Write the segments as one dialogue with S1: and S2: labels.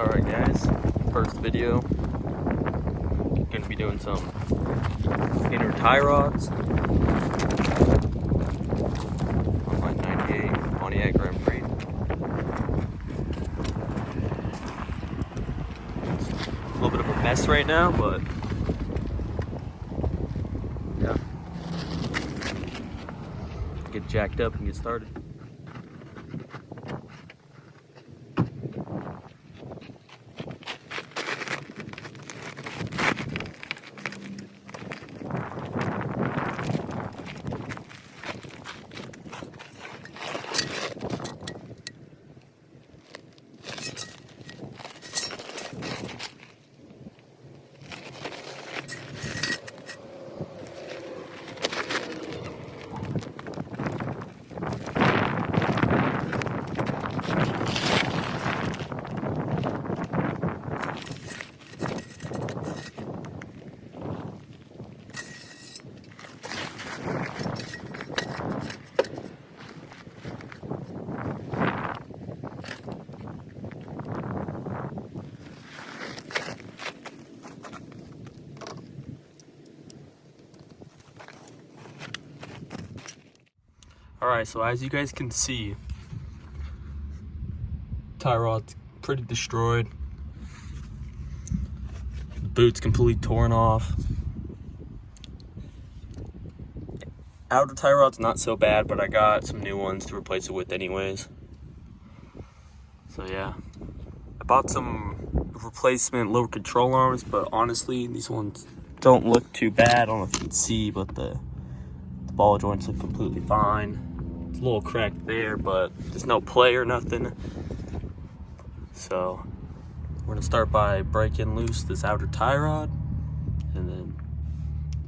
S1: Alright guys, first video, gonna be doing some inner tie rods on my 98 Pontiac Grand Prix. It's a little bit of a mess right now, but yeah, get jacked up and get started. Alright, so as you guys can see, tie rod's pretty destroyed. The boot's completely torn off. Outer tie rod's not so bad, but I got some new ones to replace it with anyways. So yeah, I bought some replacement lower control arms, but honestly, these ones don't look too bad. I don't know if you can see, but the ball joints look completely fine. It's a little cracked there, but there's no play or nothing. So we're gonna start by breaking loose this outer tie rod, and then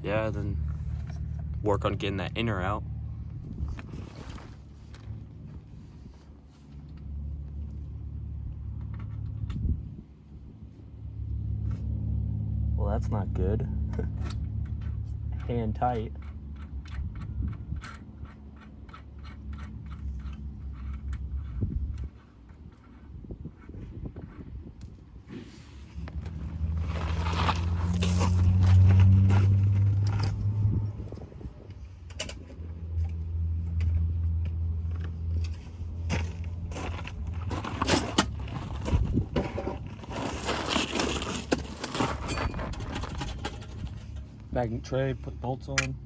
S1: then work on getting that inner out. Well, that's not good. Hand tight. Magnet tray, put bolts on.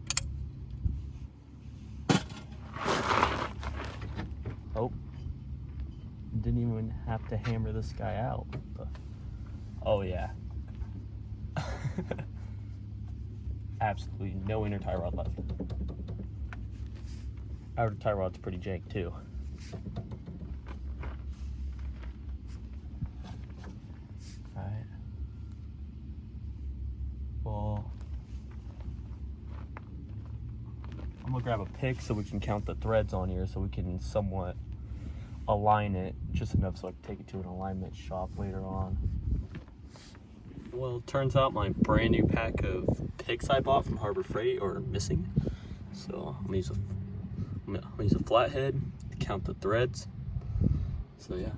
S1: Oh, didn't even have to hammer this guy out. Oh yeah. Absolutely no inner tie rod left. Outer tie rod's pretty jank too. Alright. Well, I'm gonna grab a pick so we can count the threads on here, so we can somewhat align it just enough so I can take it to an alignment shop later on. Well, it turns out my brand new pack of picks I bought from Harbor Freight are missing. So I'm gonna use a flathead to count the threads. So yeah.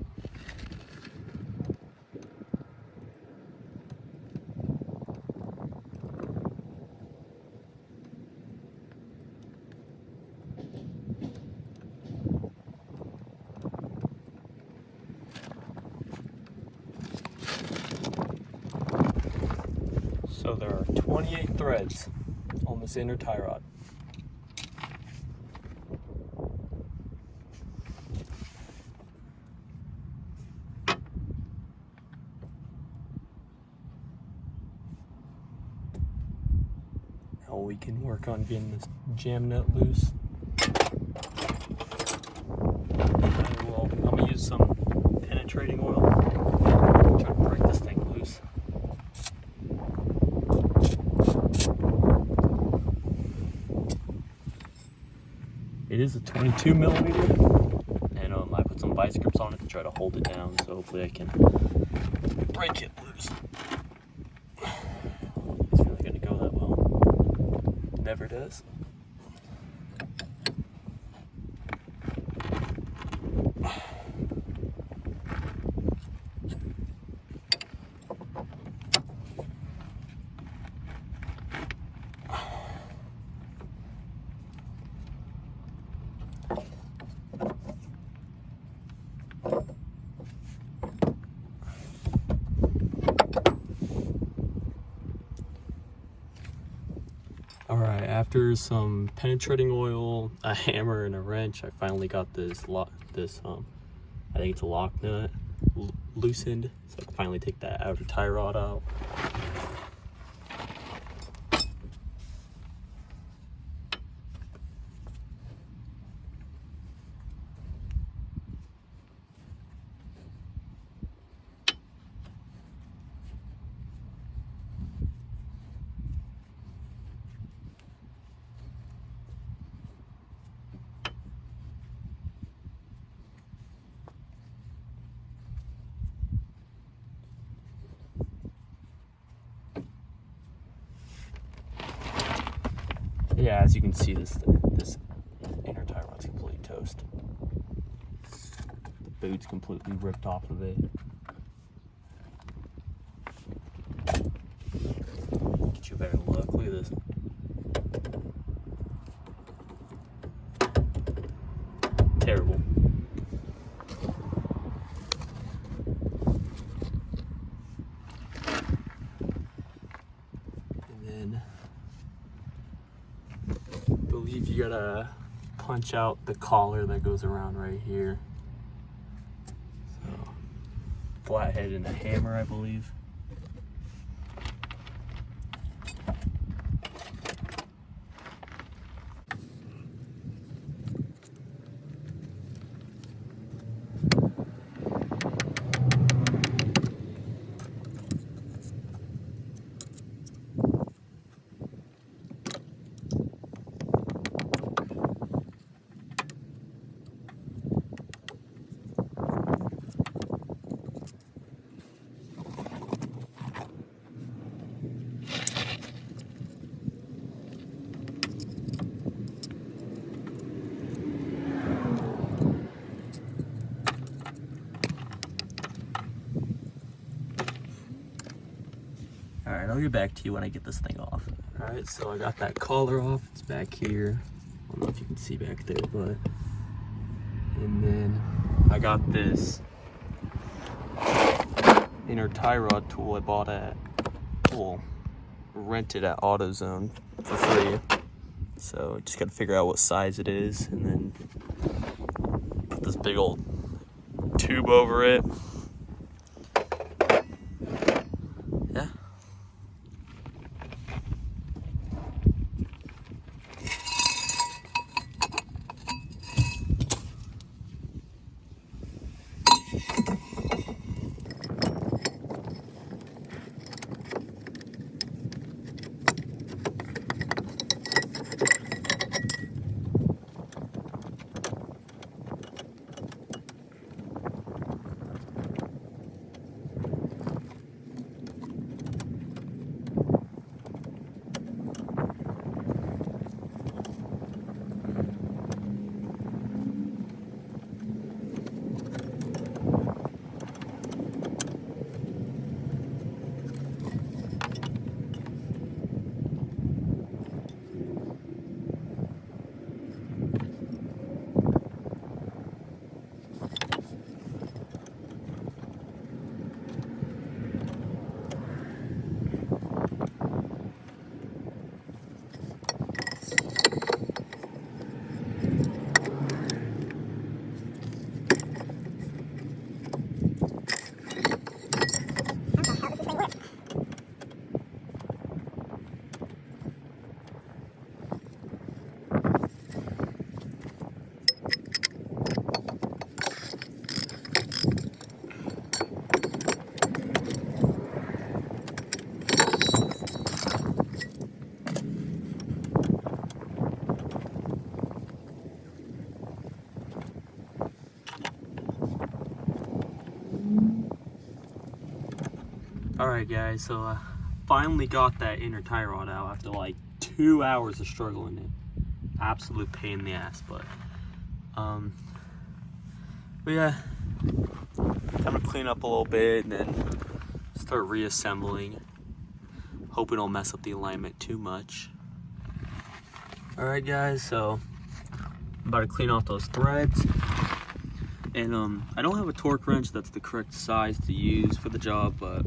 S1: So there are 28 threads on this inner tie rod. Now we can work on getting this jam nut loose. Well, I'm gonna use some penetrating oil. Try to break this thing loose. It is a 22 millimeter, and I put some vice grips on it to try to hold it down, so hopefully I can break it loose. It's really gonna go that well. Never does. after some penetrating oil, a hammer, and a wrench, I finally got this I think it's a lock nut loosened, so I can finally take that outer tie rod out. Yeah, as you can see, this inner tie rod's completely toast. The boot's completely ripped off of it. Get you a better look. Look at this. Terrible. And then I believe you gotta punch out the collar that goes around right here. So, flathead and a hammer, I believe. Alright, I'll get back to you when I get this thing off. Alright, so I got that collar off. It's back here. I don't know if you can see back there, but... And then I got this inner tie rod tool I bought at... Well, rented at AutoZone for free. So, just gotta figure out what size it is, and then put this big old tube over it. Yeah. Alright guys, so I finally got that inner tie rod out after like 2 hours of struggling it. Absolute pain in the ass, but yeah, time to clean up a little bit and then start reassembling. Hope we don't mess up the alignment too much. Alright guys, so I'm about to clean off those threads. And I don't have a torque wrench that's the correct size to use for the job, but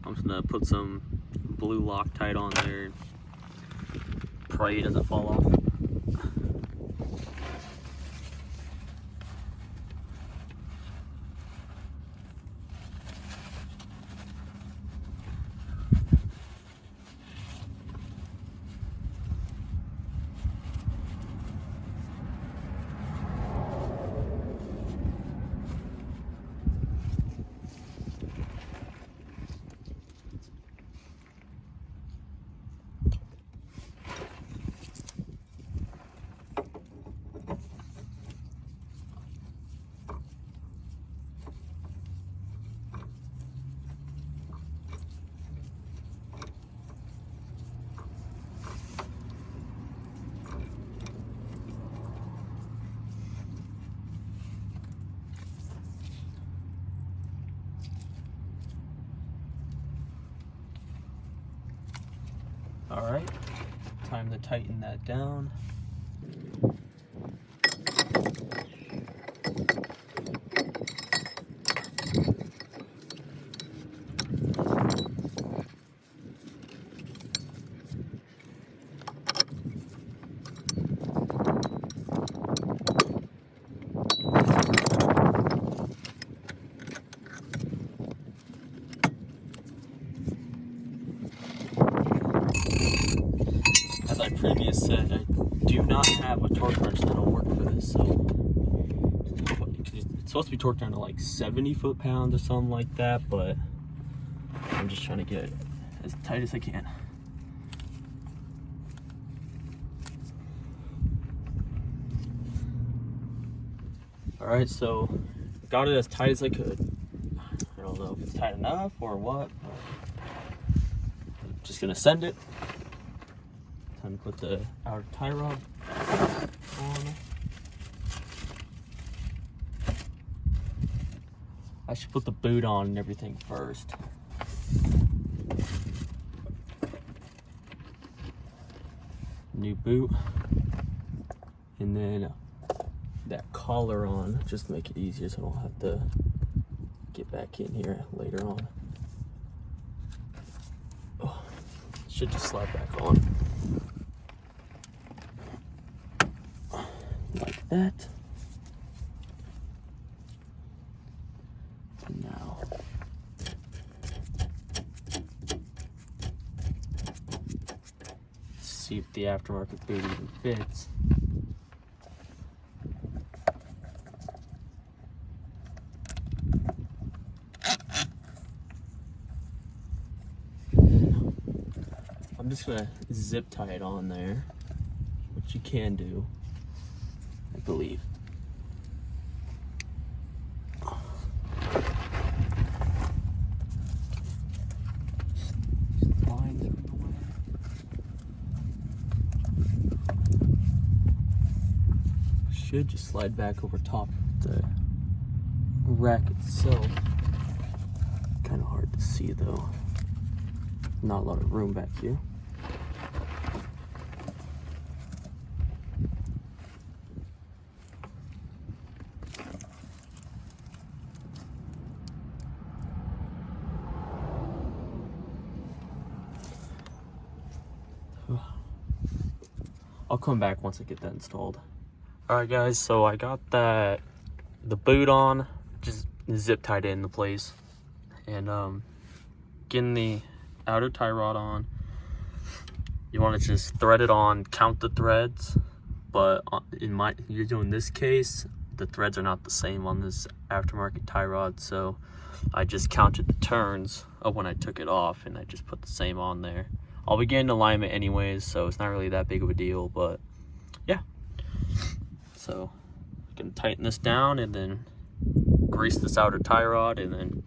S1: I'm just gonna put some blue Loctite on there, pray it doesn't fall off. All right, time to tighten that down. As I previously said, I do not have a torque wrench that'll work for this, so it's supposed to be torqued down to like 70 foot-pounds or something like that, but I'm just trying to get it as tight as I can. All right, so got it as tight as I could. I don't know if it's tight enough or what. I'm just gonna send it. Time to put the outer tie rod on. I should put the boot on and everything first. New boot. And then that collar on, just to make it easier so I don't have to get back in here later on. Oh, should just slide back on. Like that. And now see if the aftermarket boot even fits. I'm just gonna zip tie it on there, which you can do, I believe. Should just slide back over top of the rack itself. Kind of hard to see though. Not a lot of room back here. I'll come back once I get that installed. Alright guys, so I got the boot on, just zip tied it into place. And getting the outer tie rod on. You want to just thread it on, count the threads, but you're doing this case, the threads are not the same on this aftermarket tie rod, so I just counted the turns of when I took it off and I just put the same on there. I'll be getting alignment anyways, so it's not really that big of a deal, but yeah. So I'm gonna tighten this down and then grease this outer tie rod, and then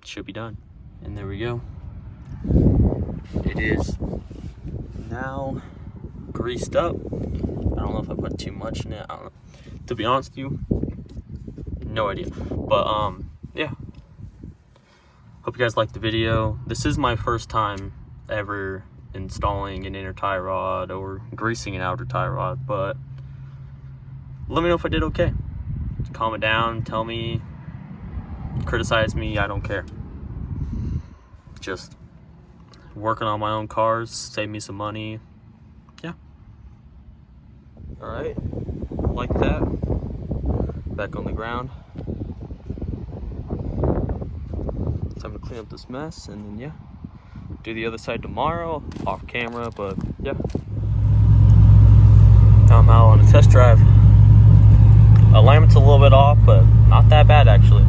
S1: it should be done. And there we go. It is now greased up. I don't know if I put too much in it. I don't know. To be honest with you, no idea. But yeah. Hope you guys liked the video. This is my first time ever installing an inner tie rod or greasing an outer tie rod, but let me know if I did okay. Comment down, tell me, criticize me, I don't care. Just working on my own cars, save me some money. Yeah. All right, like that. Back on the ground. Time to clean up this mess, and then yeah, do the other side tomorrow, off camera, but yeah. Now I'm out on a test drive. Alignment's a little bit off, but not that bad actually.